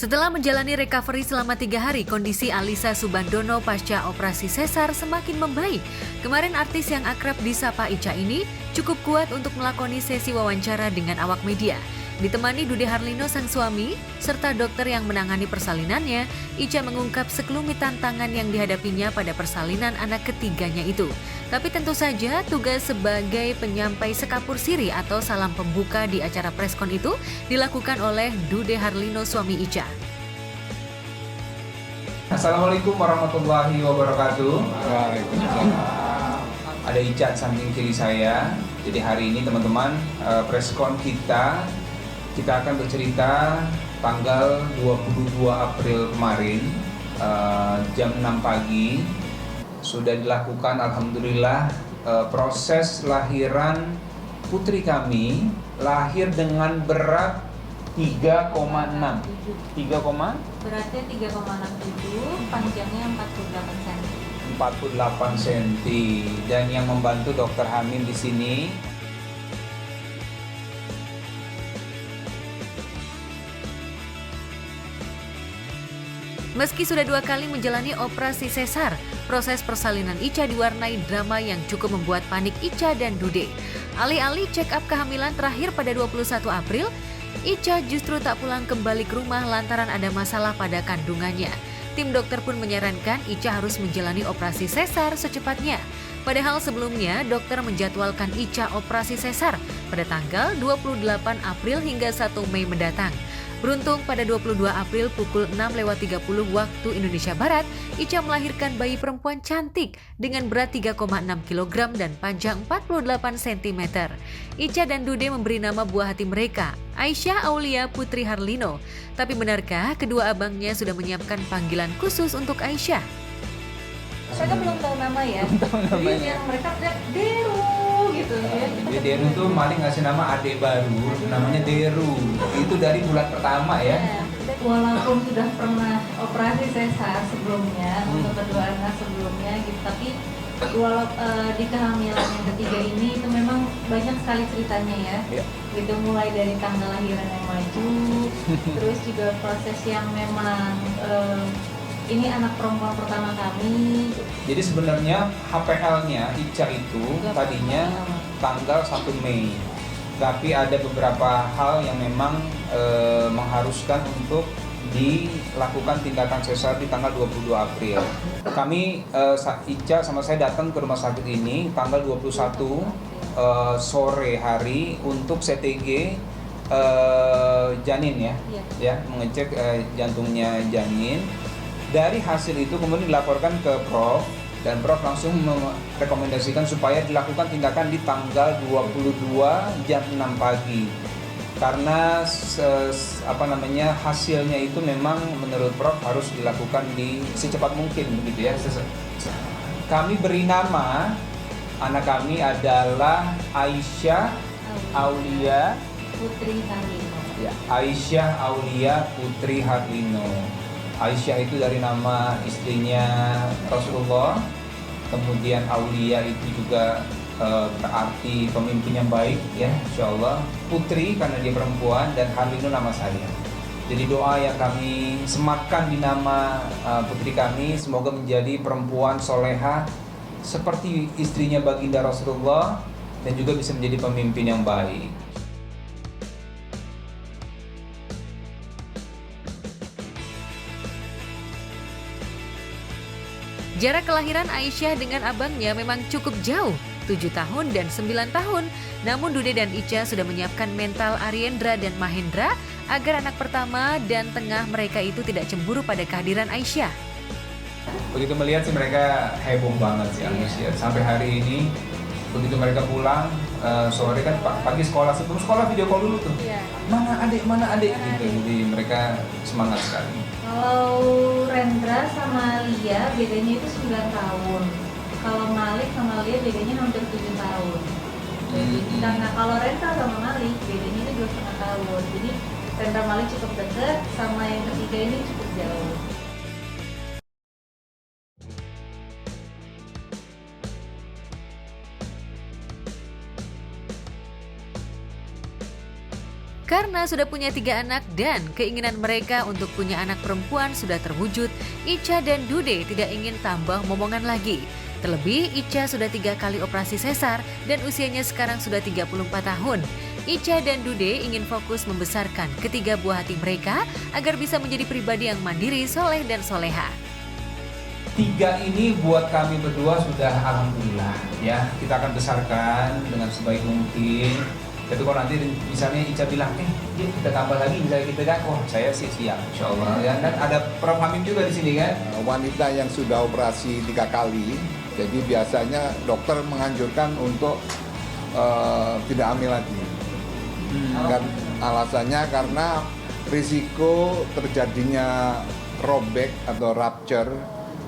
Setelah menjalani recovery selama 3 hari, kondisi Alisa Subandono pasca operasi sesar semakin membaik. Kemarin artis yang akrab disapa Icha ini cukup kuat untuk melakoni sesi wawancara dengan awak media. Ditemani Dude Harlino sang suami, serta dokter yang menangani persalinannya, Icha mengungkap sekelumit tantangan yang dihadapinya pada persalinan anak ketiganya itu. Tapi tentu saja tugas sebagai penyampai sekapur siri atau salam pembuka di acara preskon itu dilakukan oleh Dude Harlino suami Icha. Assalamualaikum warahmatullahi wabarakatuh. Waalaikumsalam. Ada Icha samping kiri saya. Jadi hari ini teman-teman preskon kita akan bercerita tanggal 22 April kemarin jam 6 pagi sudah dilakukan alhamdulillah proses lahiran putri kami, lahir dengan berat 3,6. Beratnya 3,67, panjangnya 48 cm. 48 cm dan yang membantu dokter Hamim di sini. Meski sudah 2 kali menjalani operasi sesar, proses persalinan Icha diwarnai drama yang cukup membuat panik Icha dan Dude. Alih-alih check up kehamilan terakhir pada 21 April, Icha justru tak pulang kembali ke rumah lantaran ada masalah pada kandungannya. Tim dokter pun menyarankan Icha harus menjalani operasi sesar secepatnya. Padahal sebelumnya dokter menjadwalkan Icha operasi sesar pada tanggal 28 April hingga 1 Mei mendatang. Beruntung pada 22 April pukul 6.30 waktu Indonesia Barat, Icha melahirkan bayi perempuan cantik dengan berat 3,6 kg dan panjang 48 cm. Icha dan Dude memberi nama buah hati mereka, Aisyah Aulia Putri Harlino. Tapi benarkah kedua abangnya sudah menyiapkan panggilan khusus untuk Aisyah? Mereka belum tahu nama ya. Jadi yang mereka teriak Deru gitu ya. Jadi Deru tuh Mali ngasih nama adik baru, namanya Deru. Itu dari bulan pertama ya. Walaupun sudah pernah operasi sesar sebelumnya untuk kedua anak sebelumnya gitu, tapi walau di kehamilan yang ketiga ini itu memang banyak sekali ceritanya ya. Gitu mulai dari tanggal lahiran yang maju, terus juga proses yang memang ini anak perempuan pertama kami. Jadi sebenarnya HPL-nya Icha itu tadinya tanggal 1 Mei. Tapi ada beberapa hal yang memang mengharuskan untuk dilakukan tindakan sesar di tanggal 22 April. Kami Icha sama saya datang ke rumah sakit ini tanggal 21 sore hari untuk CTG janin ya, mengecek jantungnya janin. Dari hasil itu kemudian dilaporkan ke Prof dan Prof langsung merekomendasikan supaya dilakukan tindakan di tanggal 22 jam 6 pagi. Karena hasilnya itu memang menurut Prof harus dilakukan di secepat mungkin begitu ya. Kami beri nama anak kami adalah Aisyah Aulia Putri Harlino. Ya, Aisyah Aulia Putri Harlino. Aisyah itu dari nama istrinya Rasulullah, kemudian Aulia itu juga berarti pemimpin yang baik ya, insya Allah. Putri karena dia perempuan dan Harlino nama saya. Jadi doa yang kami sematkan di nama putri kami semoga menjadi perempuan soleha seperti istrinya baginda Rasulullah dan juga bisa menjadi pemimpin yang baik. Jarak kelahiran Aisyah dengan abangnya memang cukup jauh, 7 tahun dan 9 tahun. Namun Dude dan Icha sudah menyiapkan mental Ariendra dan Mahendra agar anak pertama dan tengah mereka itu tidak cemburu pada kehadiran Aisyah. Begitu melihat sih mereka heboh banget sih, antusias. Sampai hari ini begitu mereka pulang sore kan pagi sekolah, sebelum sekolah video call dulu tuh. Mana adik gitu. Jadi mereka semangat sekali. Kalau Rendra sama Lia bedanya itu 9 tahun. Kalau Malik sama Lia bedanya hampir 7 tahun. Karena kalau Rendra sama Malik bedanya itu 2,5 tahun. Jadi Rendra Malik cukup dekat, sama yang ketiga ini cukup jauh. Karena sudah punya 3 anak dan keinginan mereka untuk punya anak perempuan sudah terwujud, Ica dan Dude tidak ingin tambah momongan lagi. Terlebih, Ica sudah 3 kali operasi sesar dan usianya sekarang sudah 34 tahun. Ica dan Dude ingin fokus membesarkan ketiga buah hati mereka agar bisa menjadi pribadi yang mandiri, soleh dan soleha. 3 ini buat kami berdua sudah alhamdulillah ya. Kita akan besarkan dengan sebaik mungkin. Tapi kalau nanti misalnya Ica bilang, kita tambah lagi misalnya kita kan, saya sih siap, insya Allah. Ya, dan ada Prof. Hamim juga di sini kan. Wanita yang sudah operasi 3 kali, jadi biasanya dokter menganjurkan untuk tidak hamil lagi. Kan alasannya karena risiko terjadinya robek atau rupture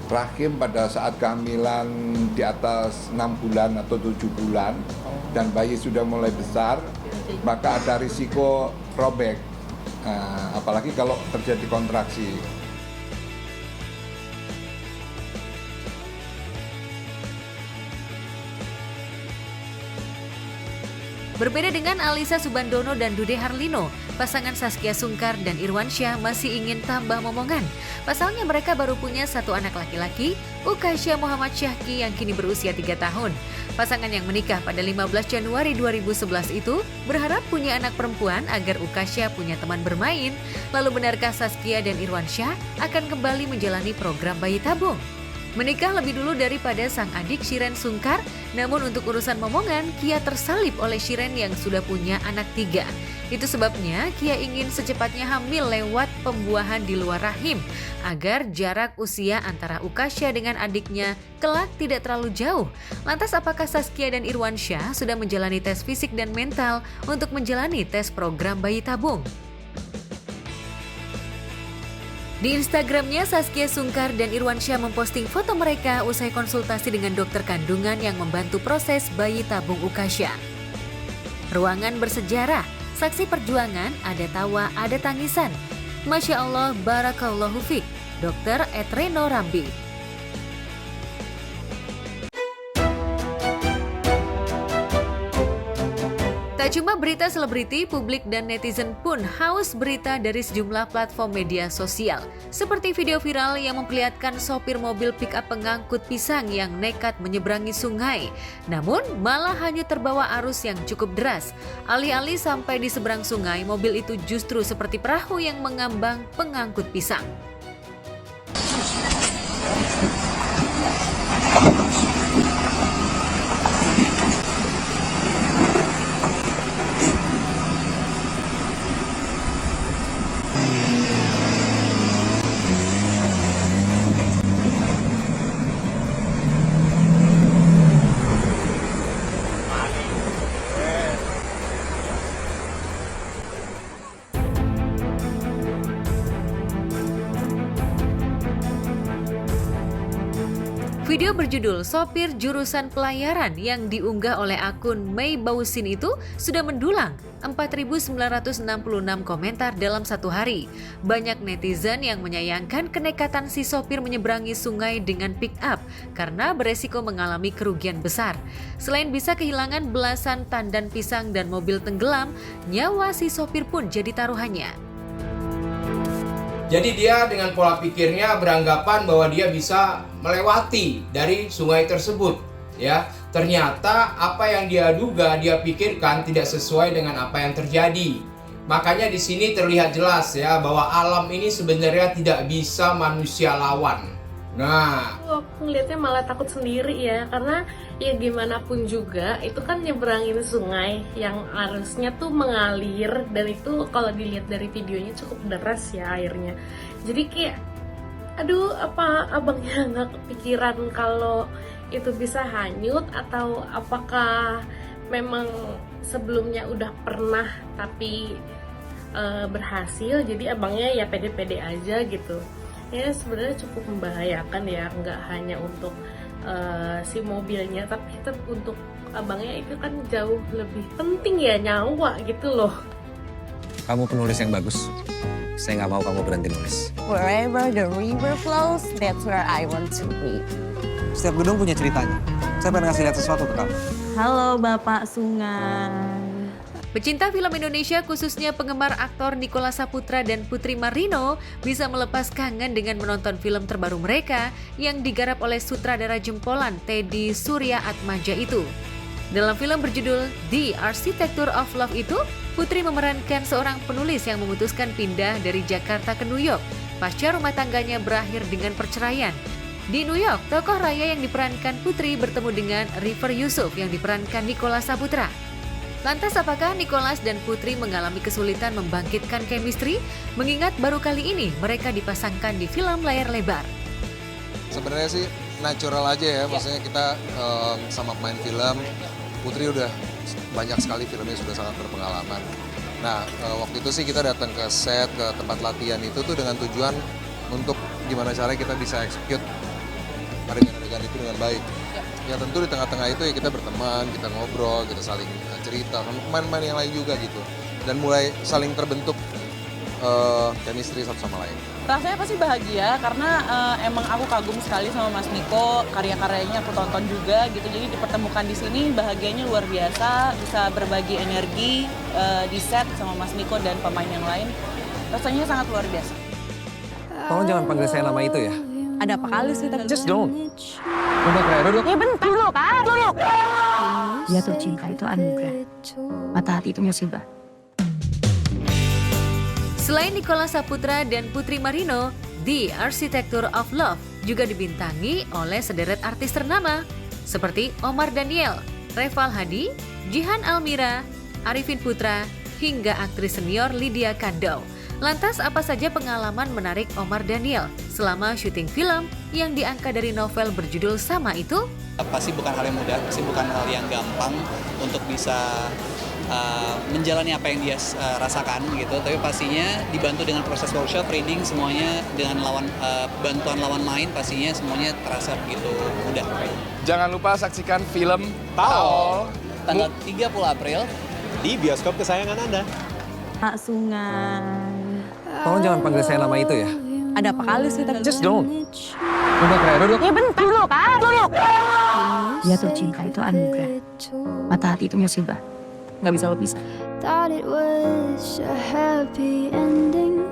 rahim pada saat kehamilan di atas 6 bulan atau 7 bulan dan bayi sudah mulai besar, maka ada risiko robek, apalagi kalau terjadi kontraksi. Berbeda dengan Alisa Subandono dan Dude Harlino, pasangan Saskia Sungkar dan Irwansyah masih ingin tambah momongan. Pasalnya mereka baru punya 1 anak laki-laki, Ukasya Muhammad Syahki yang kini berusia 3 tahun. Pasangan yang menikah pada 15 Januari 2011 itu berharap punya anak perempuan agar Ukasya punya teman bermain. Lalu benarkah Saskia dan Irwansyah akan kembali menjalani program bayi tabung? Menikah lebih dulu daripada sang adik Shiren Sungkar, namun untuk urusan momongan, Kia tersalip oleh Shiren yang sudah punya anak 3. Itu sebabnya Kia ingin secepatnya hamil lewat pembuahan di luar rahim, agar jarak usia antara Ukasya dengan adiknya kelak tidak terlalu jauh. Lantas apakah Saskia dan Irwansyah sudah menjalani tes fisik dan mental untuk menjalani tes program bayi tabung? Di Instagramnya, Saskia Sungkar dan Irwansyah memposting foto mereka usai konsultasi dengan dokter kandungan yang membantu proses bayi tabung Ukasya. Ruangan bersejarah, saksi perjuangan, ada tawa, ada tangisan. Masya Allah, barakallahu fiq. Dr. Etreno Rambi. Tak cuma berita selebriti, publik dan netizen pun haus berita dari sejumlah platform media sosial. Seperti video viral yang memperlihatkan sopir mobil pick-up pengangkut pisang yang nekat menyeberangi sungai. Namun malah hanyut terbawa arus yang cukup deras. Alih-alih sampai di seberang sungai, mobil itu justru seperti perahu yang mengambang pengangkut pisang. Video berjudul Sopir Jurusan Pelayaran yang diunggah oleh akun Mei Bausin itu sudah mendulang 4.966 komentar dalam 1 hari. Banyak netizen yang menyayangkan kenekatan si sopir menyeberangi sungai dengan pick up karena beresiko mengalami kerugian besar. Selain bisa kehilangan belasan tandan pisang dan mobil tenggelam, nyawa si sopir pun jadi taruhannya. Jadi dia dengan pola pikirnya beranggapan bahwa dia bisa melewati dari sungai tersebut, ya. Ternyata apa yang dia duga, dia pikirkan tidak sesuai dengan apa yang terjadi. Makanya di sini terlihat jelas ya bahwa alam ini sebenarnya tidak bisa manusia lawan. Nah, aku ngeliatnya malah takut sendiri ya, karena ya gimana pun juga itu kan nyeberangin sungai yang arusnya tuh mengalir, dan itu kalau dilihat dari videonya cukup deras ya airnya. Jadi kayak aduh, apa abangnya nggak kepikiran kalau itu bisa hanyut, atau apakah memang sebelumnya udah pernah tapi berhasil, jadi abangnya ya pede-pede aja gitu. Ya sebenarnya cukup membahayakan ya, nggak hanya untuk si mobilnya, tapi untuk abangnya itu kan jauh lebih penting ya, nyawa gitu loh. Kamu penulis yang bagus, saya nggak mau kamu berhenti nulis. Wherever the river flows, that's where I want to be. Setiap gedung punya ceritanya. Saya pengen ngasih lihat sesuatu ke kamu. Halo Bapak Sungai. Pecinta film Indonesia khususnya penggemar aktor Nicholas Saputra dan Putri Marino bisa melepas kangen dengan menonton film terbaru mereka yang digarap oleh sutradara jempolan Teddy Surya Atmaja itu. Dalam film berjudul The Architecture of Love itu, Putri memerankan seorang penulis yang memutuskan pindah dari Jakarta ke New York pasca rumah tangganya berakhir dengan perceraian. Di New York, tokoh Raya yang diperankan Putri bertemu dengan River Yusuf yang diperankan Nicholas Saputra. Lantas apakah Nicholas dan Putri mengalami kesulitan membangkitkan chemistry mengingat baru kali ini mereka dipasangkan di film layar lebar? Sebenarnya sih natural aja ya, maksudnya kita sama pemain film, Putri udah banyak sekali filmnya sudah sangat berpengalaman. Nah waktu itu sih kita datang ke set, ke tempat latihan itu tuh dengan tujuan untuk gimana caranya kita bisa execute adegan-adegan itu dengan baik. Ya tentu di tengah-tengah itu ya kita berteman, kita ngobrol, kita saling cerita, pemain-pemain yang lain juga gitu. Dan mulai saling terbentuk chemistry satu sama lain. Rasanya pasti bahagia karena emang aku kagum sekali sama Mas Niko, karya-karyanya aku tonton juga gitu. Jadi dipertemukan di sini bahagianya luar biasa, bisa berbagi energi di set sama Mas Niko dan pemain yang lain. Rasanya sangat luar biasa. Tolong jangan panggil saya nama itu ya. Ada apa kali sih? Just don't. Udah kayak duduk. Ya bentar lo, Pak. Duduk. Jatuh cinta itu anugerah. Mata hati itu musibah. Selain Nicholas Saputra dan Putri Marino, The Architecture of Love juga dibintangi oleh sederet artis ternama seperti Omar Daniel, Reval Hadi, Jihan Almira, Arifin Putra, hingga aktris senior Lydia Kandou. Lantas apa saja pengalaman menarik Omar Daniel selama syuting film yang diangkat dari novel berjudul sama itu? Pasti bukan hal yang mudah, pasti bukan hal yang gampang untuk bisa menjalani apa yang dia rasakan gitu. Tapi pastinya dibantu dengan proses workshop, reading, semuanya dengan bantuan lawan main pastinya semuanya terasa begitu mudah. Jangan lupa saksikan film Taol tanggal 30 April di bioskop kesayangan Anda. Pak Sungai. Tolong jangan panggil saya nama itu ya. Ada apa kali sih? Just don't. Udah kayak duduk. Ya bentar lo, Pak. Duduk. Jatuh cinta itu anugerah. Mata hati itu musibah. Nggak bisa lo pisah. Thought it was a happy ending.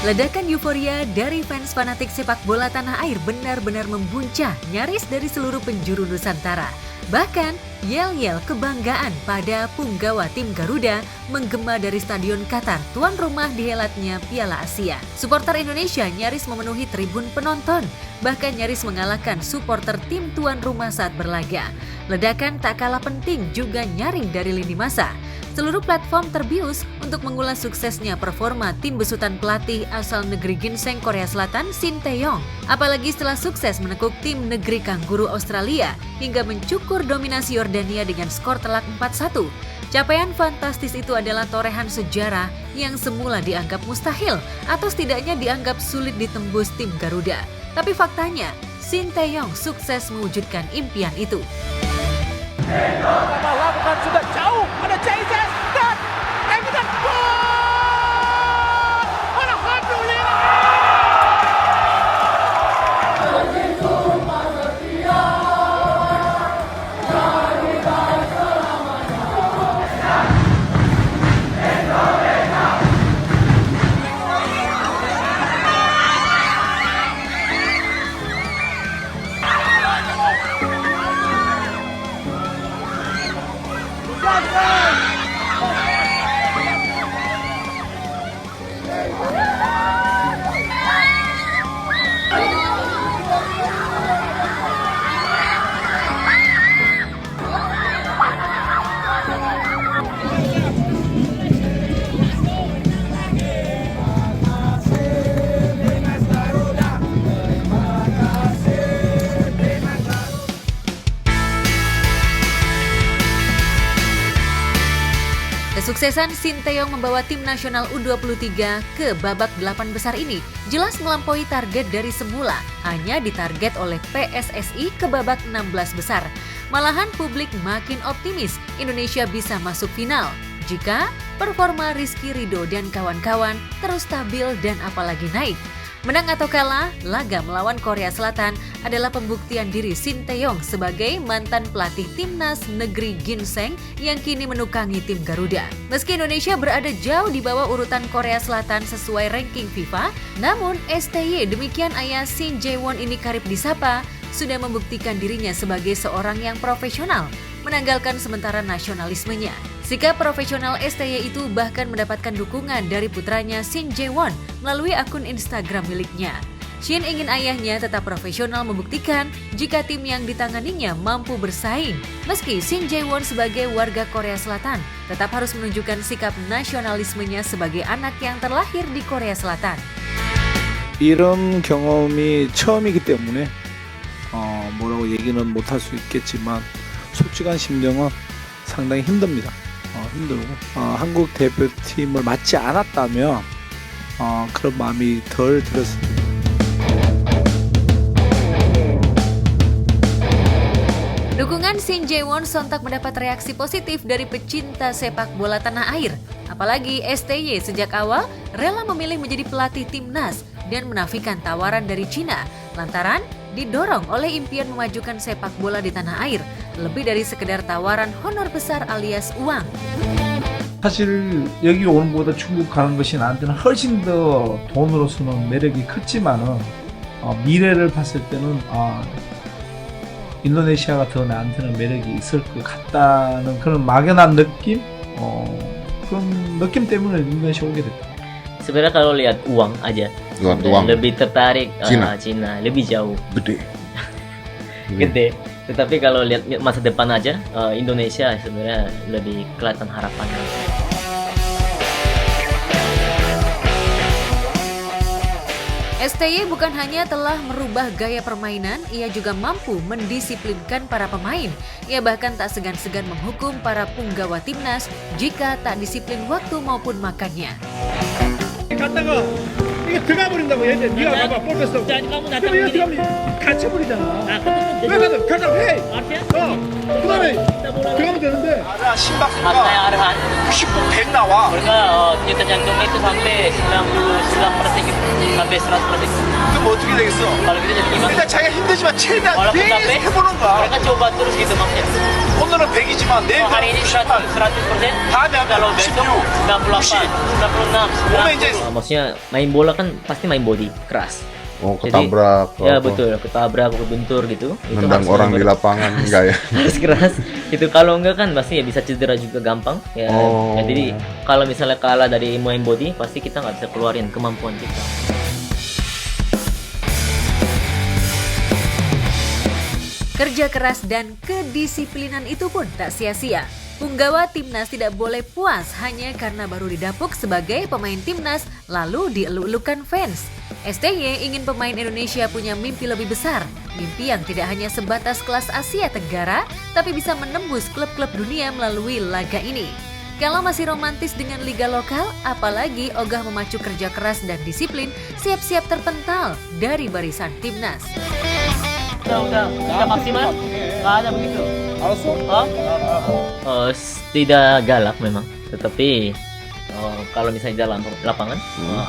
Ledakan euforia dari fans fanatik sepak bola tanah air benar-benar membuncah nyaris dari seluruh penjuru Nusantara. Bahkan, yel-yel kebanggaan pada punggawa tim Garuda menggema dari Stadion Qatar, tuan rumah dihelatnya Piala Asia. Supporter Indonesia nyaris memenuhi tribun penonton, bahkan nyaris mengalahkan supporter tim tuan rumah saat berlaga. Ledakan tak kalah penting juga nyaring dari lini massa. Seluruh platform terbius untuk mengulas suksesnya performa tim besutan pelatih asal negeri ginseng Korea Selatan Shin Tae-yong. Apalagi setelah sukses menekuk tim negeri kangguru Australia hingga mencukur dominasi Yordania dengan skor telak 4-1. Capaian fantastis itu adalah torehan sejarah yang semula dianggap mustahil atau setidaknya dianggap sulit ditembus tim Garuda. Tapi faktanya, Shin Tae-yong sukses mewujudkan impian itu. Lakukan sudah jauh, ada Jesus dan Everton gol! Alhamdulillah! Kesuksesan Sinteyong membawa tim nasional U23 ke babak 8 besar ini jelas melampaui target dari semula, hanya ditarget oleh PSSI ke babak 16 besar. Malahan publik makin optimis Indonesia bisa masuk final jika performa Rizky Ridho dan kawan-kawan terus stabil dan apalagi naik. Menang atau kalah, laga melawan Korea Selatan adalah pembuktian diri Sinteyong sebagai mantan pelatih timnas negeri Ginseng yang kini menukangi tim Garuda. Meski Indonesia berada jauh di bawah urutan Korea Selatan sesuai ranking FIFA, namun STY demikian ayah Shin Jae-won ini karib disapa, sudah membuktikan dirinya sebagai seorang yang profesional, menanggalkan sementara nasionalismenya. Sikap profesional STY itu bahkan mendapatkan dukungan dari putranya Shin Jae-won melalui akun Instagram miliknya. Shin ingin ayahnya tetap profesional membuktikan jika tim yang ditanganinya mampu bersaing. Meski Shin Jae-won sebagai warga Korea Selatan tetap harus menunjukkan sikap nasionalismenya sebagai anak yang terlahir di Korea Selatan. 이런 경험이 처음이기 때문에 뭐라고 얘기는 못할 수 있겠지만 솔직한 심정은 상당히 힘듭니다. 힘들고 한국 대표팀을 맞지 않았다면 그런 마음이 덜 들었습니다. Dukungan Shin Jae-won sontak mendapat reaksi positif dari pecinta sepak bola tanah air. Apalagi STY sejak awal rela memilih menjadi pelatih timnas dan menafikan tawaran dari Cina lantaran didorong oleh impian memajukan sepak bola di tanah air lebih dari sekedar tawaran honor besar alias uang. 사실 여기 오는 것보다 중국 가는 것이 나한테는 훨씬 더 돈으로서는 매력이 컸지만은 미래를 봤을 때는 인도네시아가 더 나한테는 매력이 있을 것 같다는 그런 막연한 느낌? 그런 느낌 때문에 인도네시아 오게 됐다. Sebenarnya kalau lihat uang aja, lebih tertarik Cina, lebih jauh. Gede. Tetapi kalau lihat masa depan aja, Indonesia sebenarnya lebih kelihatan harapannya. STY bukan hanya telah merubah gaya permainan, ia juga mampu mendisiplinkan para pemain. Ia bahkan tak segan-segan menghukum para punggawa timnas jika tak disiplin waktu maupun makannya. 갔다가 이게 들어가 버린다고 얘들 네가 봐봐 볼 뺐어. 그럼 얘 들어가면 갇혀 버리잖아. 왜 가자 해. 그다음에 들어가면 되는데. ada 심박수가 99, 100 나와. Mereka denyut jantungnya itu sampai 99% gitu, sampai 100%. 그럼 어떻게 되겠어? Kalau gitu jadi gimana? 일단 자기가 힘들지만 최대한 매일 해보는 거야. Mereka coba terus gitu maksudnya. 오늘은 100이지만 내일 hari ini 100%, 다음에 kalau besok 98, 96, 90. Maksudnya main bola kan pasti main body keras. Ketabrak. Jadi, ya betul, ketabrak, kebentur gitu. Nendang orang di lapangan enggak ya? Harus keras. Itu kalau enggak kan pasti ya bisa cedera juga gampang. Ya, ya jadi kalau misalnya kalah dari main body pasti kita nggak bisa keluarin kemampuan kita. Kerja keras dan kedisiplinan itu pun tak sia-sia. Punggawa timnas tidak boleh puas hanya karena baru didapuk sebagai pemain timnas lalu dieluk-elukan fans. STY ingin pemain Indonesia punya mimpi lebih besar. Mimpi yang tidak hanya sebatas kelas Asia Tenggara, tapi bisa menembus klub-klub dunia melalui laga ini. Kalau masih romantis dengan liga lokal, apalagi ogah memacu kerja keras dan disiplin, siap-siap terpental dari barisan timnas. Udah maksimal? Nggak ada begitu? Tidak galak memang, tetapi kalau misalnya dalam lapangan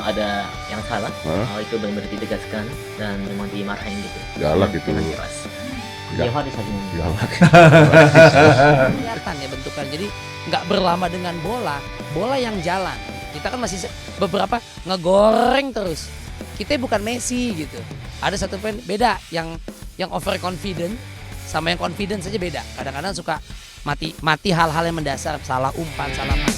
ada yang salah, itu benar-benar ditegaskan dan memang dimarahin gitu. Galak itu. Galak. Kelihatan ya bentukan, jadi nggak berlama dengan bola yang jalan. Kita kan masih beberapa ngegoreng terus. Kita bukan Messi gitu. Ada satu pemain beda yang overconfident sama yang confident saja beda. Kadang-kadang suka mati hal-hal yang mendasar, salah umpan, salah mati.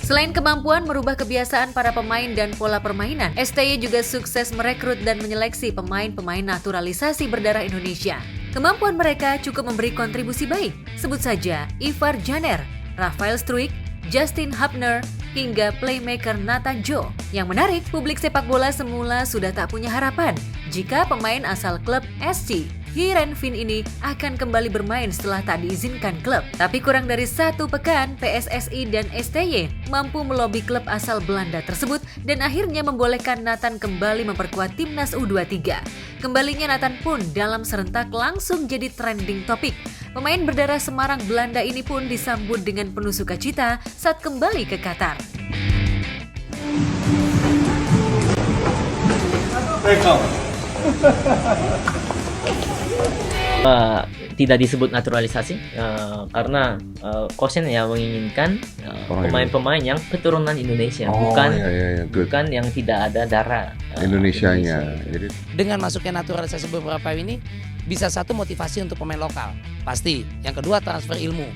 Selain kemampuan merubah kebiasaan para pemain dan pola permainan, STY juga sukses merekrut dan menyeleksi pemain-pemain naturalisasi berdarah Indonesia. Kemampuan mereka cukup memberi kontribusi baik. Sebut saja Ivar Janer, Rafael Struijk, Justin Hubner, hingga playmaker Nathan Joe. Yang menarik, publik sepak bola semula sudah tak punya harapan jika pemain asal klub SC Heerenveen ini akan kembali bermain setelah tak diizinkan klub. Tapi kurang dari 1 pekan, PSSI dan STY mampu melobi klub asal Belanda tersebut dan akhirnya membolehkan Nathan kembali memperkuat timnas U23. Kembalinya Nathan pun dalam serentak langsung jadi trending topik. Pemain berdarah Semarang Belanda ini pun disambut dengan penuh sukacita saat kembali ke Qatar. Tidak disebut naturalisasi karena Kosen yang menginginkan pemain-pemain yang keturunan Indonesia, bukan yang tidak ada darah Indonesianya. Jadi dengan masuknya naturalisasi beberapa ini bisa satu motivasi untuk pemain lokal, pasti. Yang kedua transfer ilmu.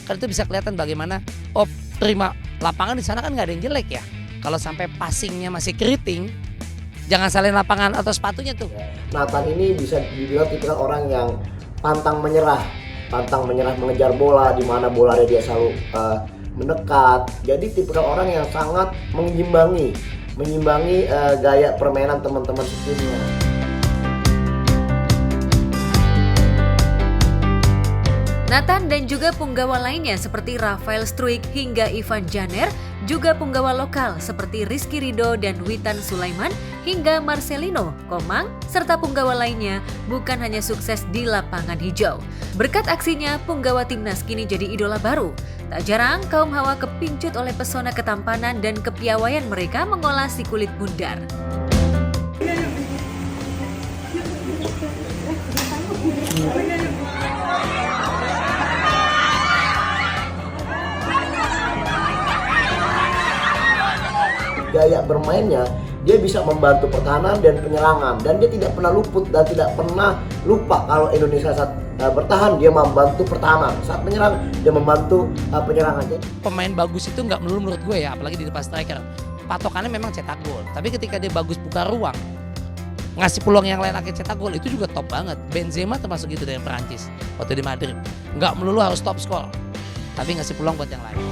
Kan itu bisa kelihatan bagaimana terima lapangan di sana kan nggak ada yang jelek ya. Kalau sampai passingnya masih keriting, jangan salahin lapangan atau sepatunya tuh. Nathan ini bisa dibilang tipikal orang yang pantang menyerah mengejar bola, di mana bolanya dia selalu mendekat. Jadi tipikal orang yang sangat menyimbangi gaya permainan teman-teman sebelumnya. Nathan dan juga punggawa lainnya seperti Rafael Struijk hingga Ivan Janer, juga punggawa lokal seperti Rizky Ridho dan Witan Sulaiman hingga Marcelino Komang, serta punggawa lainnya bukan hanya sukses di lapangan hijau. Berkat aksinya, punggawa timnas kini jadi idola baru. Tak jarang kaum Hawa kepincut oleh pesona ketampanan dan kepiawaian mereka mengolah si kulit bundar. Gaya bermainnya, dia bisa membantu pertahanan dan penyerangan, dan dia tidak pernah luput dan tidak pernah lupa kalau Indonesia saat bertahan dia membantu pertahanan, saat menyerang dia membantu penyerangan. Pemain bagus itu nggak melulu menurut gue ya, apalagi di depan striker. Patokannya memang cetak gol, tapi ketika dia bagus buka ruang, ngasih peluang yang lain akhirnya cetak gol, itu juga top banget. Benzema termasuk gitu dari Perancis waktu di Madrid. Nggak melulu harus top skor, tapi ngasih peluang buat yang lain.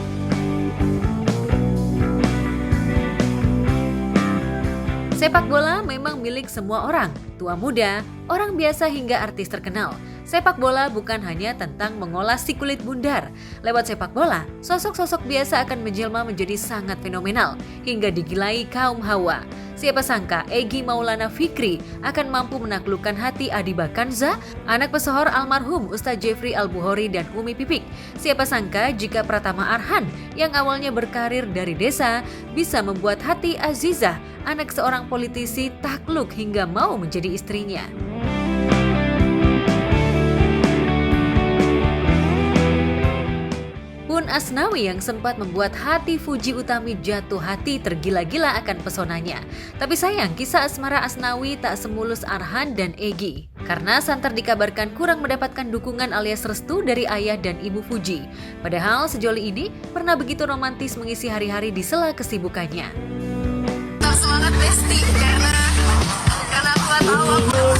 Sepak bola memang milik semua orang, tua muda, orang biasa hingga artis terkenal. Sepak bola bukan hanya tentang mengolah si kulit bundar. Lewat sepak bola, sosok-sosok biasa akan menjelma menjadi sangat fenomenal hingga digilai kaum Hawa. Siapa sangka Egy Maulana Fikri akan mampu menaklukkan hati Adiba Kanza, anak pesohor almarhum Ustadz Jeffrey Al-Bukhari dan Umi Pipik. Siapa sangka jika Pratama Arhan yang awalnya berkarir dari desa bisa membuat hati Azizah, anak seorang politisi, takluk hingga mau menjadi istrinya. Pun Asnawi yang sempat membuat hati Fuji Utami jatuh hati tergila-gila akan pesonanya. Tapi sayang, kisah asmara Asnawi tak semulus Arhan dan Egy. Karena Santer dikabarkan kurang mendapatkan dukungan alias restu dari ayah dan ibu Fuji. Padahal sejoli ini pernah begitu romantis mengisi hari-hari di sela kesibukannya. Tetap semangat Besti, karena aku tahu aku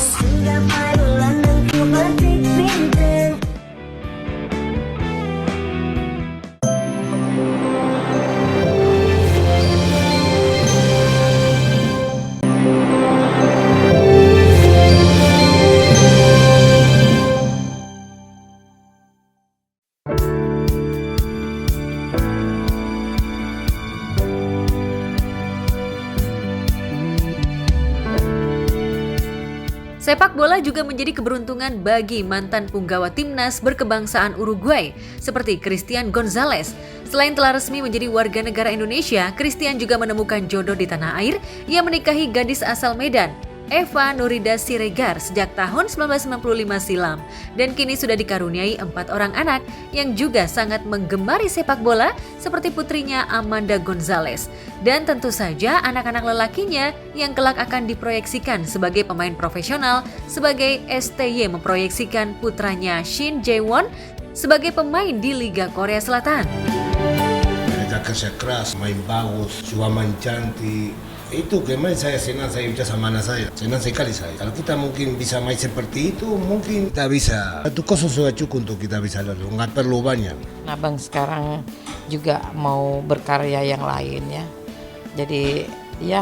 Sepak bola juga menjadi keberuntungan bagi mantan punggawa timnas berkebangsaan Uruguay seperti Christian Gonzalez. Selain telah resmi menjadi warga negara Indonesia, Christian juga menemukan jodoh di tanah air. Ia menikahi gadis asal Medan, Eva Nurida Siregar, sejak tahun 1995 silam dan kini sudah dikaruniai 4 orang anak yang juga sangat menggemari sepak bola seperti putrinya Amanda Gonzalez dan tentu saja anak-anak lelakinya yang kelak akan diproyeksikan sebagai pemain profesional, sebagai STY memproyeksikan putranya Shin Jae-won sebagai pemain di Liga Korea Selatan. Mereka kerja keras, main bagus, juga main cantik. Itu kemarin saya senang, saya bicara sama anak saya, senang sekali saya. Kalau kita mungkin bisa main seperti itu, mungkin kita bisa. Itu khusus sudah cukup untuk kita bisa lalu, nggak perlu banyak. Abang sekarang juga mau berkarya yang lain ya. Jadi ya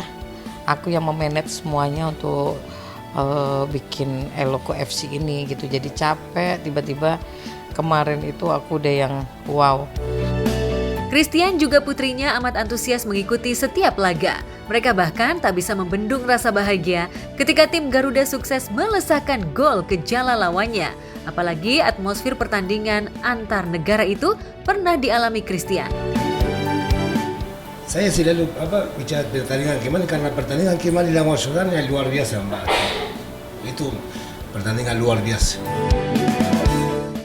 aku yang memanage semuanya untuk bikin Eloko FC ini gitu. Jadi capek, tiba-tiba kemarin itu aku udah yang wow. Christian juga putrinya amat antusias mengikuti setiap laga. Mereka bahkan tak bisa membendung rasa bahagia ketika tim Garuda sukses melesakkan gol ke jala lawannya. Apalagi atmosfer pertandingan antar negara itu pernah dialami Christian. Saya selalu bicara pertandingan kemarin karena pertandingan kemarin yang maksudnya luar biasa, Mbak. Itu pertandingan luar biasa.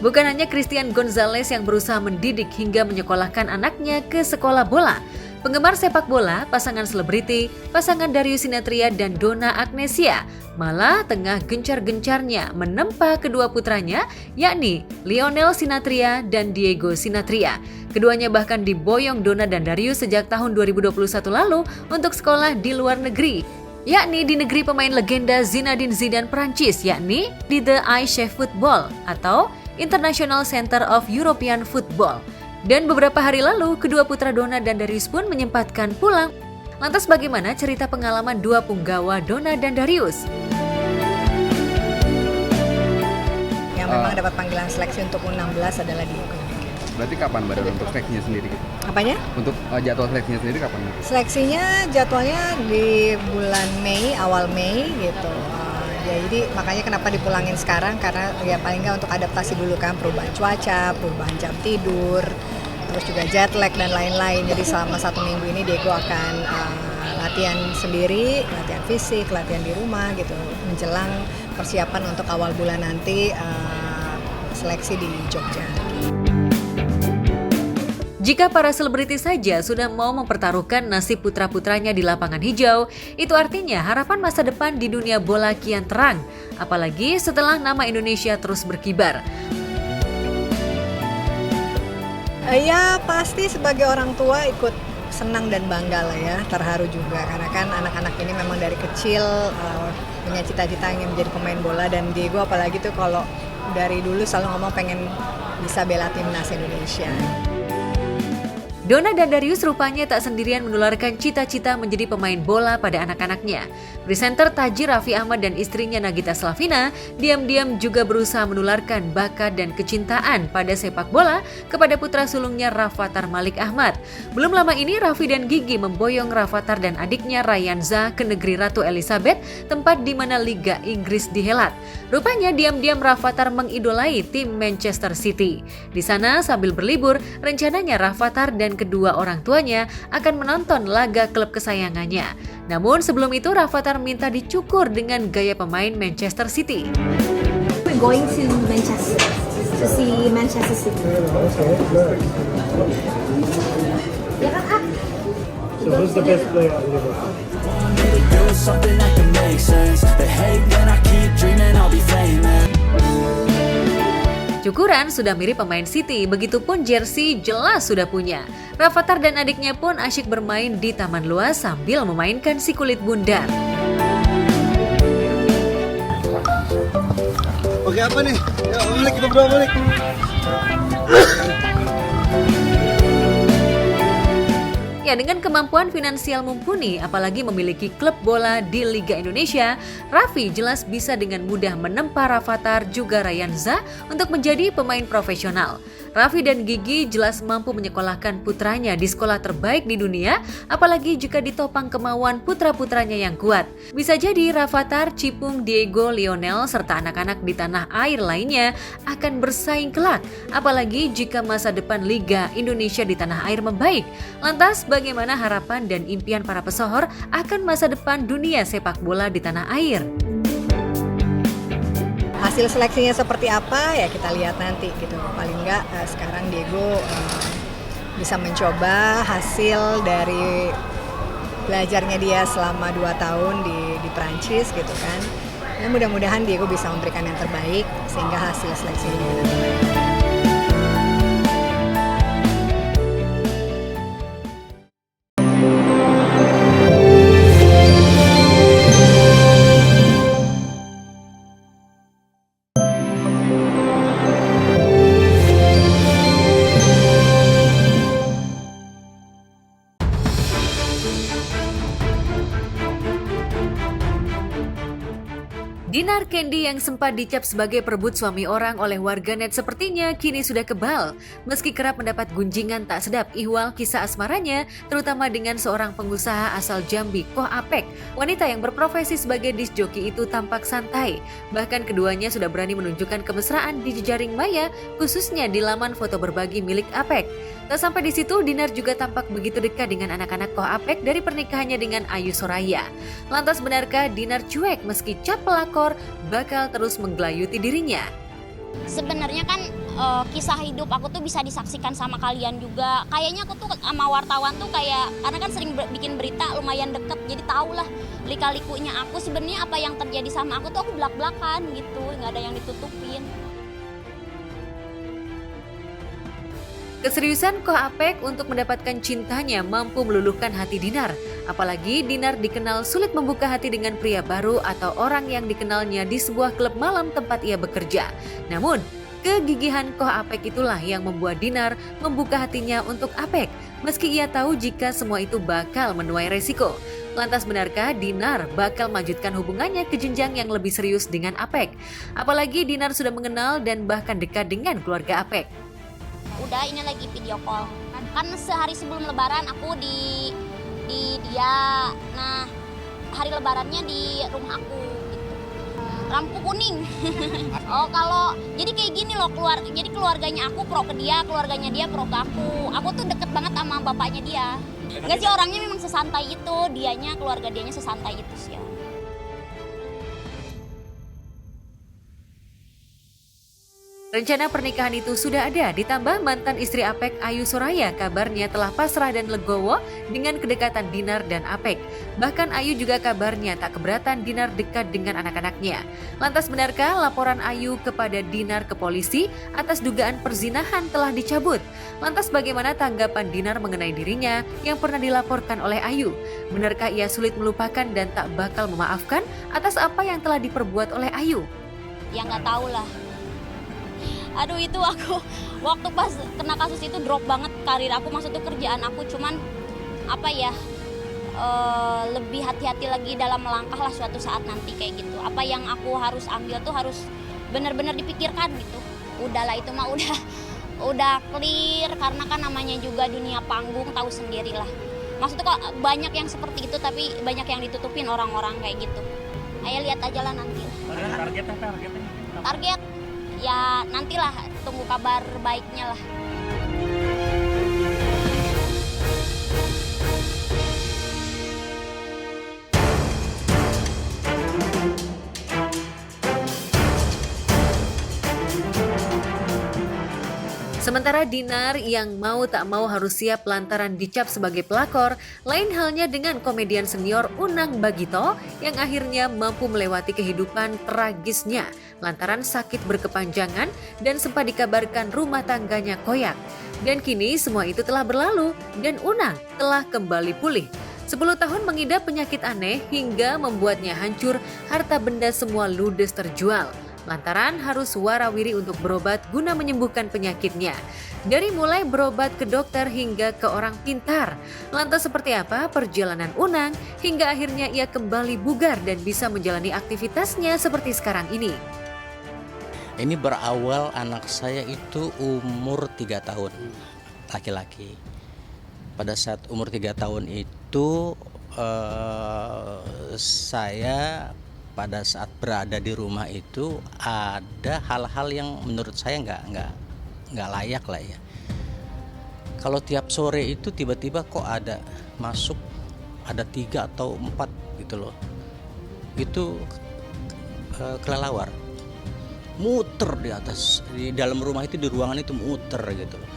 Bukan hanya Christian Gonzalez yang berusaha mendidik hingga menyekolahkan anaknya ke sekolah bola. Penggemar sepak bola, pasangan selebriti, pasangan Darius Sinathrya dan Donna Agnesia malah tengah gencar-gencarnya menempa kedua putranya, yakni Lionel Sinathrya dan Diego Sinathrya. Keduanya bahkan diboyong Donna dan Darius sejak tahun 2021 lalu untuk sekolah di luar negeri, yakni di negeri pemain legenda Zinedine Zidane Prancis, yakni di The Aiche Football atau International Center of European Football. Dan beberapa hari lalu, kedua putra Donna dan Darius pun menyempatkan pulang. Lantas bagaimana cerita pengalaman dua punggawa Donna dan Darius? Yang memang dapat panggilan seleksi untuk U16 adalah Diego. Berarti kapan badan untuk seleksinya sendiri gitu? Apanya? Untuk jadwal seleksinya sendiri kapan? Seleksinya jadwalnya di bulan Mei, awal Mei gitu. Jadi makanya kenapa dipulangin sekarang, karena ya paling nggak untuk adaptasi dulu kan, perubahan cuaca, perubahan jam tidur, terus juga jet lag dan lain-lain. Jadi selama 1 minggu ini Diego akan latihan sendiri, latihan fisik, latihan di rumah gitu, menjelang persiapan untuk awal bulan nanti seleksi di Jogja. Jika para selebriti saja sudah mau mempertaruhkan nasib putra-putranya di lapangan hijau, itu artinya harapan masa depan di dunia bola kian terang, apalagi setelah nama Indonesia terus berkibar. Ya pasti sebagai orang tua ikut senang dan bangga lah ya, terharu juga karena kan anak-anak ini memang dari kecil punya cita-cita ingin menjadi pemain bola, dan Diego apalagi tuh kalau dari dulu selalu ngomong pengen bisa bela timnas Indonesia. Donna dan Darius rupanya tak sendirian menularkan cita-cita menjadi pemain bola pada anak-anaknya. Presenter Taji Raffi Ahmad dan istrinya Nagita Slavina diam-diam juga berusaha menularkan bakat dan kecintaan pada sepak bola kepada putra sulungnya Rafathar Malik Ahmad. Belum lama ini Raffi dan Gigi memboyong Rafathar dan adiknya Ryanza ke negeri Ratu Elizabeth, tempat di mana Liga Inggris dihelat. Rupanya diam-diam Rafathar mengidolai tim Manchester City. Di sana sambil berlibur, rencananya Rafathar dan kedua orang tuanya akan menonton laga klub kesayangannya. Namun sebelum itu Rafathar minta dicukur dengan gaya pemain Manchester City. We're going to Manchester to see Manchester City. Ya kan, Kak? So who's the best player in the world? Cukuran sudah mirip pemain City, begitupun jersey jelas sudah punya. Rafathar dan adiknya pun asyik bermain di taman luas sambil memainkan si kulit bundar. Oke, apa nih? Ya, balik, kita berdua balik. Ya, dengan kemampuan finansial mumpuni, apalagi memiliki klub bola di Liga Indonesia, Raffi jelas bisa dengan mudah menempa Rafathar juga Ryanza untuk menjadi pemain profesional. Raffi dan Gigi jelas mampu menyekolahkan putranya di sekolah terbaik di dunia, apalagi jika ditopang kemauan putra-putranya yang kuat. Bisa jadi Rafathar, Cipung, Diego, Lionel, serta anak-anak di tanah air lainnya akan bersaing kelak, apalagi jika masa depan Liga Indonesia di tanah air membaik. Lantas, bagaimana harapan dan impian para pesohor akan masa depan dunia sepak bola di tanah air? Hasil seleksinya seperti apa ya kita lihat nanti gitu. Paling enggak sekarang Diego bisa mencoba hasil dari belajarnya dia selama 2 tahun di Prancis gitu kan. Ya mudah-mudahan Diego bisa memberikan yang terbaik sehingga hasil seleksinya juga nanti baik. Dinar Candy yang sempat dicap sebagai perebut suami orang oleh warganet sepertinya kini sudah kebal. Meski kerap mendapat gunjingan tak sedap ihwal kisah asmaranya, terutama dengan seorang pengusaha asal Jambi, Koh Apek. Wanita yang berprofesi sebagai disc joki itu tampak santai. Bahkan keduanya sudah berani menunjukkan kemesraan di jejaring maya, khususnya di laman foto berbagi milik Apek. Tak sampai di situ, Dinar juga tampak begitu dekat dengan anak-anak Koh Apek dari pernikahannya dengan Ayu Soraya. Lantas benarkah Dinar cuek meski cap pelakor bakal terus menggelayuti dirinya? Sebenarnya kan kisah hidup aku tuh bisa disaksikan sama kalian juga. Kayaknya aku tuh sama wartawan tuh kayak, karena kan sering bikin berita lumayan deket, jadi tau lah lika-likunya aku. Sebenarnya apa yang terjadi sama aku tuh aku belak-belakan gitu, nggak ada yang ditutupin. Keseriusan Koh Apek untuk mendapatkan cintanya mampu meluluhkan hati Dinar. Apalagi Dinar dikenal sulit membuka hati dengan pria baru atau orang yang dikenalnya di sebuah klub malam tempat ia bekerja. Namun, kegigihan Koh Apek itulah yang membuat Dinar membuka hatinya untuk Apek, meski ia tahu jika semua itu bakal menuai resiko. Lantas benarkah Dinar bakal melanjutkan hubungannya ke jenjang yang lebih serius dengan Apek? Apalagi Dinar sudah mengenal dan bahkan dekat dengan keluarga Apek. Udah, ini lagi video call. Kan sehari sebelum lebaran aku di dia. Nah, hari lebarannya di rumah aku gitu. Lampu kuning. Oh, kalau jadi kayak gini loh, jadi keluarganya aku pro ke dia, keluarganya dia pro ke aku. Aku tuh deket banget sama bapaknya dia. Enggak sih, orangnya memang sesantai itu, keluarga dianya sesantai itu sih ya. Rencana pernikahan itu sudah ada, ditambah mantan istri Apek, Ayu Soraya, kabarnya telah pasrah dan legowo dengan kedekatan Dinar dan Apek. Bahkan Ayu juga kabarnya tak keberatan Dinar dekat dengan anak-anaknya. Lantas benarkah laporan Ayu kepada Dinar ke polisi atas dugaan perzinahan telah dicabut? Lantas bagaimana tanggapan Dinar mengenai dirinya yang pernah dilaporkan oleh Ayu? Benarkah ia sulit melupakan dan tak bakal memaafkan atas apa yang telah diperbuat oleh Ayu? Ya nggak tahu lah. Aduh, itu aku waktu pas kena kasus itu drop banget karir aku, maksudnya kerjaan aku, cuman apa ya, lebih hati-hati lagi dalam melangkah lah suatu saat nanti kayak gitu. Apa yang aku harus ambil tuh harus benar-benar dipikirkan gitu. Udahlah, itu mah udah clear, karena kan namanya juga dunia panggung, tahu sendirilah. Maksudnya kok banyak yang seperti itu tapi banyak yang ditutupin orang-orang kayak gitu. Ayo lihat aja lah nanti. Target ya nantilah, tunggu kabar baiknya lah. Sementara Dinar yang mau tak mau harus siap lantaran dicap sebagai pelakor, lain halnya dengan komedian senior Unang Bagito yang akhirnya mampu melewati kehidupan tragisnya lantaran sakit berkepanjangan dan sempat dikabarkan rumah tangganya koyak. Dan kini semua itu telah berlalu dan Unang telah kembali pulih. 10 tahun mengidap penyakit aneh hingga membuatnya hancur, harta benda semua ludes terjual. Lantaran harus warawiri untuk berobat guna menyembuhkan penyakitnya. Dari mulai berobat ke dokter hingga ke orang pintar. Lantas seperti apa perjalanan Unang hingga akhirnya ia kembali bugar dan bisa menjalani aktivitasnya seperti sekarang ini. Ini berawal anak saya itu umur 3 tahun, laki-laki. Pada saat umur 3 tahun itu saya pada saat berada di rumah itu ada hal-hal yang menurut saya nggak layak lah ya. Kalau tiap sore itu tiba-tiba kok ada 3 atau 4 gitu loh. Itu kelelawar, muter di atas, di dalam rumah itu, di ruangan itu muter gitu loh.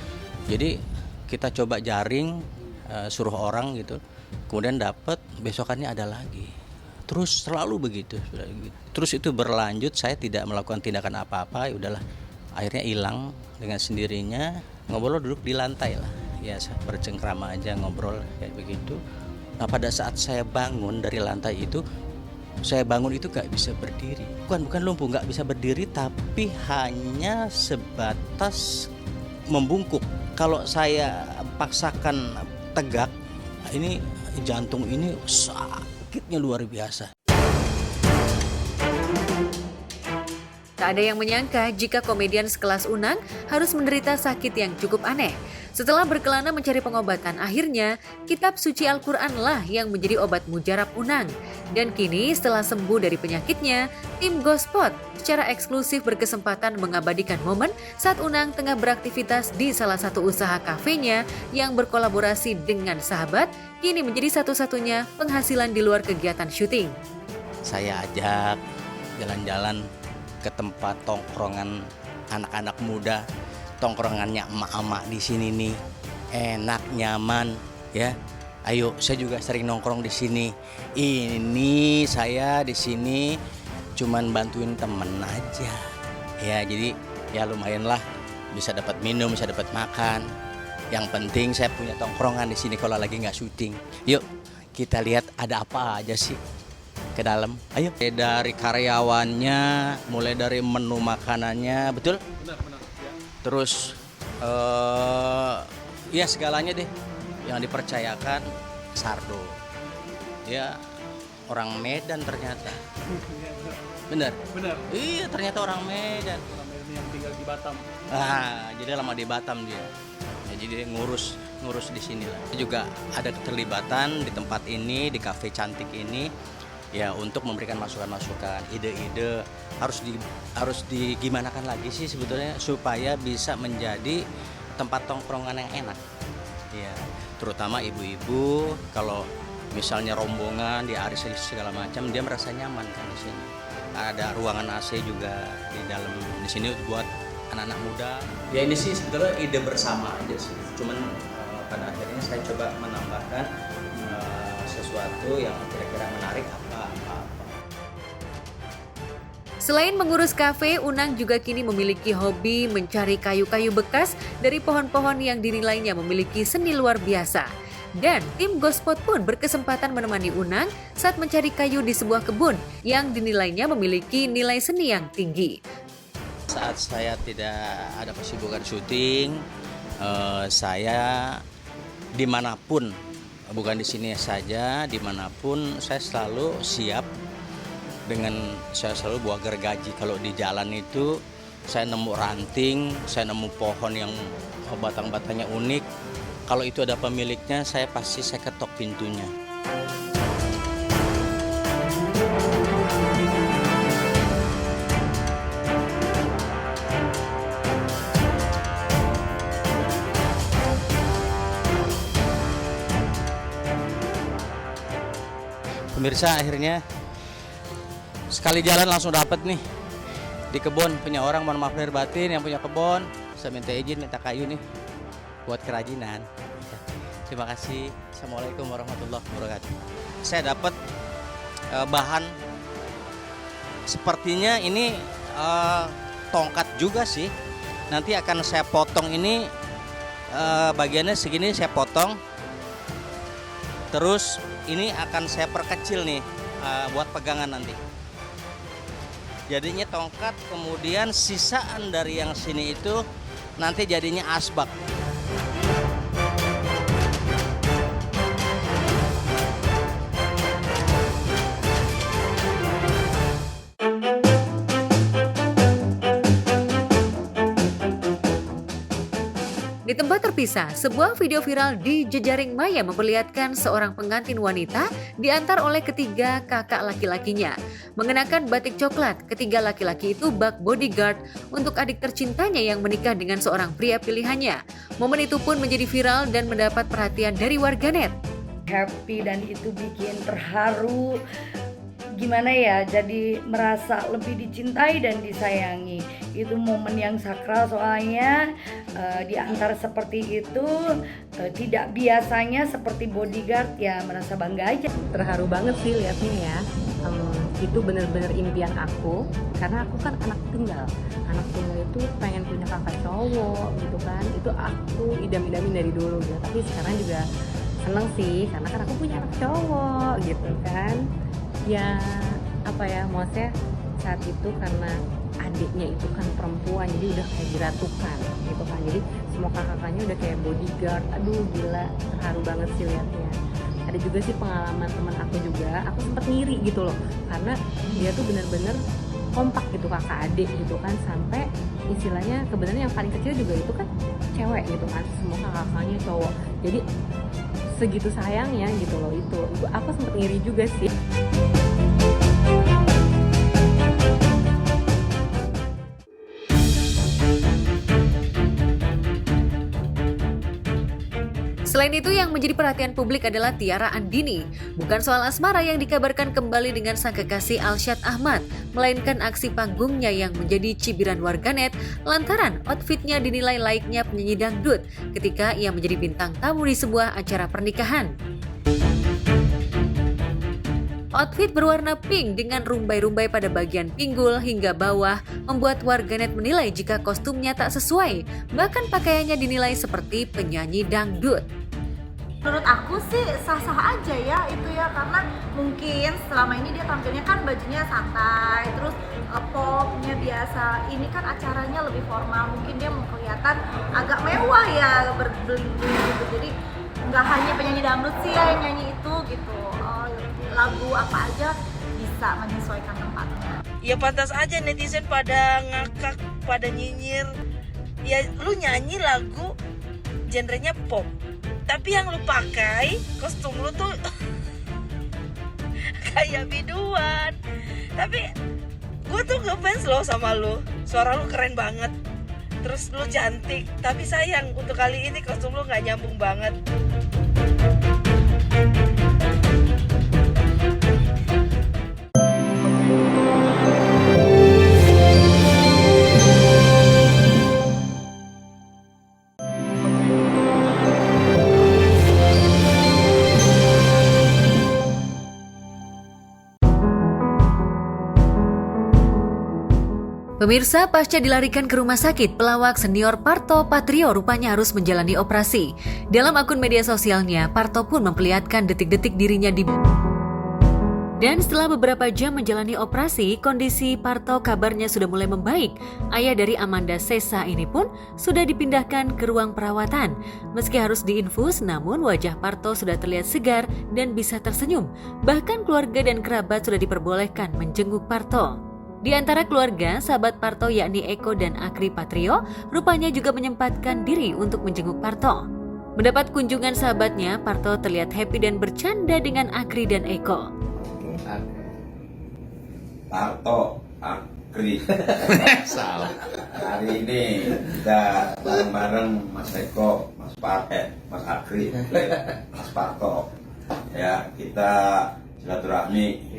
Jadi kita coba jaring, suruh orang gitu, kemudian dapat, besokannya ada lagi. Terus selalu begitu. Terus itu berlanjut, saya tidak melakukan tindakan apa-apa, ya udahlah. Akhirnya hilang dengan sendirinya, ngobrol duduk di lantai lah. Ya bercengkrama aja, ngobrol kayak begitu. Nah pada saat saya bangun dari lantai itu, saya bangun itu gak bisa berdiri. Bukan lumpuh, gak bisa berdiri, tapi hanya sebatas membungkuk. Kalau saya paksakan tegak, ini jantung ini sakitnya luar biasa. Tak ada yang menyangka jika komedian sekelas Unang harus menderita sakit yang cukup aneh. Setelah berkelana mencari pengobatan, akhirnya kitab suci Al-Quranlah yang menjadi obat mujarab Unang. Dan kini setelah sembuh dari penyakitnya, tim Ghospot secara eksklusif berkesempatan mengabadikan momen saat Unang tengah beraktivitas di salah satu usaha kafenya yang berkolaborasi dengan sahabat, kini menjadi satu-satunya penghasilan di luar kegiatan syuting. Saya ajak jalan-jalan ke tempat tongkrongan anak-anak muda, tongkrongannya emak-emak di sini nih, enak, nyaman, ya. Ayo, saya juga sering nongkrong di sini. Ini saya di sini cuman bantuin temen aja, ya. Jadi ya lumayan lah, bisa dapat minum, bisa dapat makan. Yang penting saya punya tongkrongan di sini kalau lagi nggak syuting. Yuk, kita lihat ada apa aja sih ke dalam. Ayo. Dari karyawannya, mulai dari menu makanannya, betul? Benar. Ya. Terus ya segalanya deh yang dipercayakan. Sardo, ya orang Medan ternyata. Bener? Benar. Iya, ternyata orang Medan. Orang Medan yang tinggal di Batam. Jadi lama di Batam dia. Ya, jadi ngurus di sini lah. Juga ada keterlibatan di tempat ini, di kafe cantik ini, ya untuk memberikan masukan-masukan, ide-ide harus digimanakan lagi sih sebetulnya supaya bisa menjadi tempat tongkrongan yang enak. Ya, terutama ibu-ibu kalau misalnya rombongan di aris segala macam, dia merasa nyaman kan di sini. Ada ruangan AC juga di dalam di sini buat anak-anak muda. Ya ini sih sebetulnya ide bersama aja sih. Cuman pada akhirnya saya coba menambahkan sesuatu yang kira-kira menarik apa. Selain mengurus kafe, Unang juga kini memiliki hobi mencari kayu-kayu bekas dari pohon-pohon yang dinilainya memiliki seni luar biasa. Dan tim Ghospot pun berkesempatan menemani Unang saat mencari kayu di sebuah kebun yang dinilainya memiliki nilai seni yang tinggi. Saat saya tidak ada kesibukan syuting, saya dimanapun, bukan di sini saja, dimanapun saya selalu siap. Saya selalu bawa gergaji. Kalau di jalan itu saya nemu ranting, saya nemu pohon yang batang-batangnya unik. Kalau itu ada pemiliknya, saya ketok pintunya. Pemirsa, akhirnya sekali jalan langsung dapat nih di kebun punya orang. Mohon maaf lahir batin yang punya kebun, saya minta izin, minta kayu nih buat kerajinan. Terima kasih. Assalamualaikum warahmatullahi wabarakatuh. Saya dapat bahan sepertinya ini tongkat juga sih. Nanti akan saya potong ini bagiannya segini, saya potong. Terus ini akan saya perkecil nih buat pegangan nanti. Jadinya tongkat, kemudian sisaan dari yang sini itu nanti jadinya asbak. Di tempat terpisah, sebuah video viral di jejaring maya memperlihatkan seorang pengantin wanita diantar oleh ketiga kakak laki-lakinya. Mengenakan batik coklat, ketiga laki-laki itu bak bodyguard untuk adik tercintanya yang menikah dengan seorang pria pilihannya. Momen itu pun menjadi viral dan mendapat perhatian dari warganet. Happy dan itu bikin terharu. Gimana ya, jadi merasa lebih dicintai dan disayangi. Itu momen yang sakral soalnya diantar seperti itu tidak biasanya seperti bodyguard, ya merasa bangga aja. Terharu banget sih liatnya ya. Itu bener-bener impian aku, karena aku kan anak tunggal itu pengen punya kakak cowok gitu kan. Itu aku idam-idamin dari dulu gitu. Tapi sekarang juga seneng sih, karena kan aku punya anak cowok gitu kan. Ya apa ya, maksudnya saat itu karena adiknya itu kan perempuan, jadi udah kayak diratukan gitu kan. Jadi semua kakak-kakaknya udah kayak bodyguard. Aduh gila, terharu banget sih liatnya. Ada juga sih pengalaman teman aku juga, aku sempet ngiri gitu loh, karena dia tuh bener-bener kompak gitu kakak adik gitu kan, sampai istilahnya kebenaran yang paling kecil juga itu kan cewek gitu kan, semua kakaknya cowok, jadi segitu sayangnya gitu loh. Itu aku sempet ngiri juga sih. Selain itu, yang menjadi perhatian publik adalah Tiara Andini. Bukan soal asmara yang dikabarkan kembali dengan sang kekasih Alsyad Ahmad, melainkan aksi panggungnya yang menjadi cibiran warganet lantaran outfitnya dinilai layaknya penyanyi dangdut ketika ia menjadi bintang tamu di sebuah acara pernikahan. Outfit berwarna pink dengan rumbai-rumbai pada bagian pinggul hingga bawah membuat warganet menilai jika kostumnya tak sesuai, bahkan pakaiannya dinilai seperti penyanyi dangdut. Menurut aku sih sah-sah aja ya itu ya, karena mungkin selama ini dia tampilnya kan bajunya santai, terus popnya biasa. Ini kan acaranya lebih formal, mungkin dia mau kelihatan agak mewah ya, berbeling-beling gitu. Jadi nggak hanya penyanyi dangdut sih ya yang nyanyi itu gitu. Lagu apa aja bisa menyesuaikan tempatnya. Ya pantas aja netizen pada ngakak, pada nyinyir. Ya lu nyanyi lagu genrenya pop, tapi yang lu pakai kostum lu tuh kayak biduan. Tapi gue tuh ngefans loh sama lu, suara lu keren banget, terus lu cantik. Tapi sayang untuk kali ini kostum lu nggak nyambung banget. Pemirsa, pasca dilarikan ke rumah sakit, pelawak senior Parto Patrio rupanya harus menjalani operasi. Dalam akun media sosialnya, Parto pun memperlihatkan detik-detik dirinya di... Dan setelah beberapa jam menjalani operasi, kondisi Parto kabarnya sudah mulai membaik. Ayah dari Amanda Sessa ini pun sudah dipindahkan ke ruang perawatan. Meski harus diinfus, namun wajah Parto sudah terlihat segar dan bisa tersenyum. Bahkan keluarga dan kerabat sudah diperbolehkan menjenguk Parto. Di antara keluarga, sahabat Parto yakni Eko dan Akri Patrio rupanya juga menyempatkan diri untuk menjenguk Parto. Mendapat kunjungan sahabatnya, Parto terlihat happy dan bercanda dengan Akri dan Eko. Parto, Akri, salah. Hari ini kita bareng-bareng Mas Eko, Mas Akri, Mas Parto. Ya, kita silaturahmi.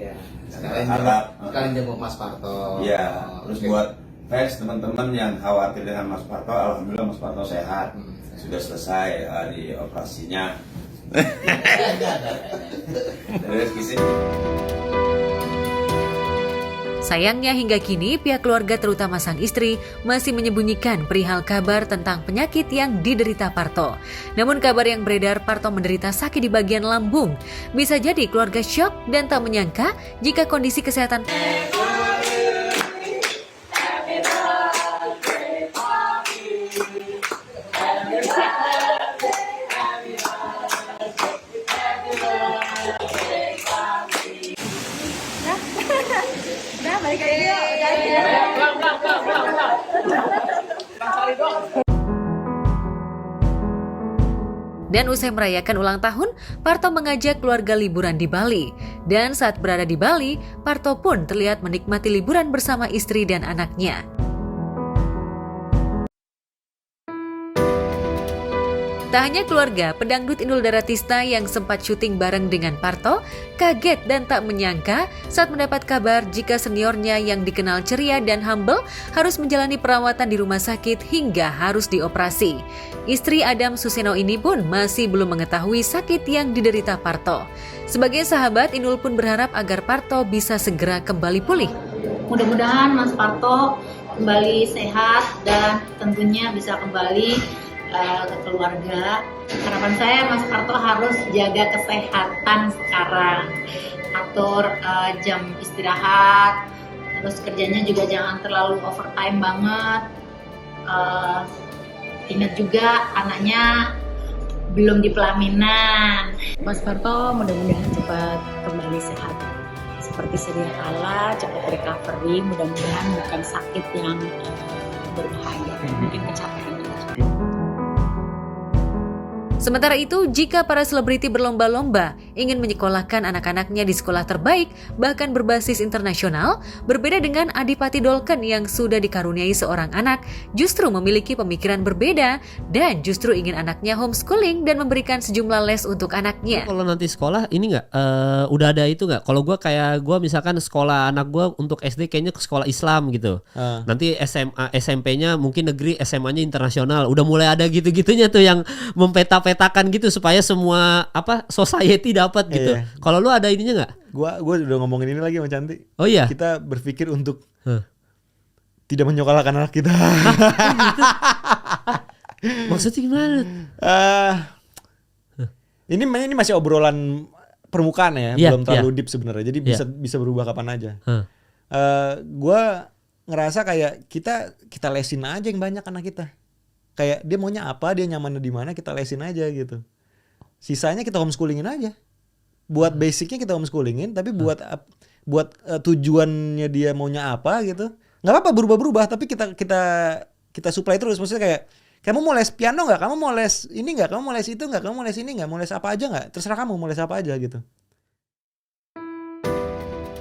Sekalian jenguk Mas Parto. Iya, terus buat fans teman-teman yang khawatir dengan Mas Parto, alhamdulillah Mas Parto sehat. Sudah selesai di operasinya. Terus kisah. Sayangnya hingga kini pihak keluarga terutama sang istri masih menyembunyikan perihal kabar tentang penyakit yang diderita Parto. Namun kabar yang beredar Parto menderita sakit di bagian lambung. Bisa jadi keluarga syok dan tak menyangka jika kondisi kesehatan Dan usai merayakan ulang tahun, Parto mengajak keluarga liburan di Bali. Dan saat berada di Bali, Parto pun terlihat menikmati liburan bersama istri dan anaknya. Tak hanya keluarga, pedangdut Inul Daratista yang sempat syuting bareng dengan Parto kaget dan tak menyangka saat mendapat kabar jika seniornya yang dikenal ceria dan humble harus menjalani perawatan di rumah sakit hingga harus dioperasi. Istri Adam Suseno ini pun masih belum mengetahui sakit yang diderita Parto. Sebagai sahabat, Inul pun berharap agar Parto bisa segera kembali pulih. Mudah-mudahan Mas Parto kembali sehat dan tentunya bisa kembali ke keluarga. Harapan saya Mas Parto harus jaga kesehatan sekarang, atur jam istirahat, terus kerjanya juga jangan terlalu overtime banget. Ingat juga anaknya belum di pelaminan. Mas Parto mudah-mudahan cepat kembali sehat seperti sedia kala, cepat recovery, mudah-mudahan bukan sakit yang berbahaya, mungkin kecapean. Sementara itu, jika para selebriti berlomba-lomba ingin menyekolahkan anak-anaknya di sekolah terbaik, bahkan berbasis internasional, berbeda dengan Adipati Dolken yang sudah dikaruniai seorang anak, justru memiliki pemikiran berbeda dan justru ingin anaknya homeschooling dan memberikan sejumlah les untuk anaknya. Kalau nanti sekolah ini nggak, udah ada itu nggak? Kalau gue misalkan sekolah anak gue untuk SD kayaknya ke sekolah Islam gitu. Nanti SMA, SMP-nya mungkin negeri, SMA-nya internasional. Udah mulai ada gitu-gitunya tuh yang mempeta-petakan gitu supaya semua society dapat gitu. Iya. Kalau lu ada ininya nggak? Gue udah ngomongin ini lagi sama Cantik. Oh iya. Kita berpikir untuk tidak menyekolahkan anak kita. Gitu. Maksudnya gimana? Ini masih obrolan permukaan ya, belum terlalu deep sebenarnya. Jadi bisa berubah kapan aja. Gue ngerasa kayak kita lesin aja yang banyak anak kita. Kayak dia maunya apa, dia nyamannya di mana, kita lesin aja gitu. Sisanya kita homeschoolingin aja. Buat basicnya kita homeschoolingin, tapi buat tujuannya dia maunya apa gitu. Nggak apa-apa berubah-berubah, tapi kita supply terus. Maksudnya kayak kamu mau les piano nggak? Kamu mau les ini nggak? Kamu mau les itu nggak? Kamu mau les ini nggak? Mau les apa aja nggak? Terserah kamu mau les apa aja gitu.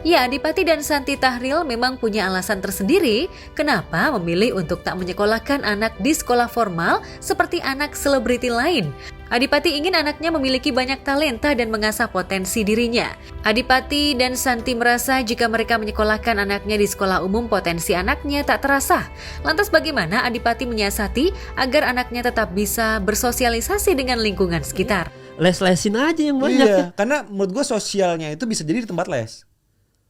Ya, Adipati dan Santi Tahril memang punya alasan tersendiri kenapa memilih untuk tak menyekolahkan anak di sekolah formal seperti anak selebriti lain. Adipati ingin anaknya memiliki banyak talenta dan mengasah potensi dirinya. Adipati dan Santi merasa jika mereka menyekolahkan anaknya di sekolah umum, potensi anaknya tak terasah. Lantas bagaimana Adipati menyiasati agar anaknya tetap bisa bersosialisasi dengan lingkungan sekitar? Les-lesin aja yang banyak. Iya, karena menurut gue sosialnya itu bisa jadi di tempat les.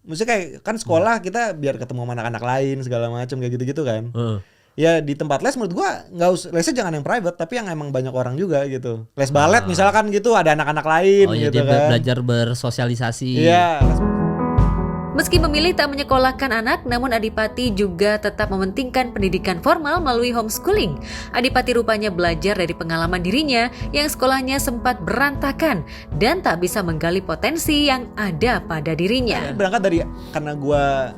Maksudnya kayak kan sekolah kita biar ketemu sama anak-anak lain segala macam kayak gitu-gitu kan. Ya di tempat les menurut gua nggak usah, lesnya jangan yang private tapi yang emang banyak orang juga gitu. Les balet misalkan gitu ada anak-anak lain gitu kan. Belajar bersosialisasi. Iya. Meski memilih tak menyekolahkan anak, namun Adipati juga tetap mementingkan pendidikan formal melalui homeschooling. Adipati rupanya belajar dari pengalaman dirinya yang sekolahnya sempat berantakan dan tak bisa menggali potensi yang ada pada dirinya. Berangkat dari karena gua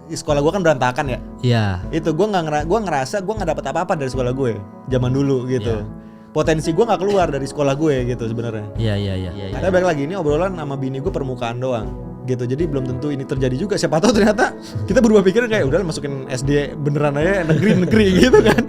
di sekolah gue kan berantakan ya. Iya. Itu gue ngerasa gue nggak dapet apa-apa dari sekolah gue zaman dulu gitu. Potensi gue nggak keluar dari sekolah gue gitu sebenarnya. Iya. Tapi balik lagi ini obrolan sama bini gue permukaan doang gitu. Jadi belum tentu ini terjadi juga. Siapa tahu ternyata kita berubah pikiran kayak udah masukin SD beneran aja negeri gitu kan.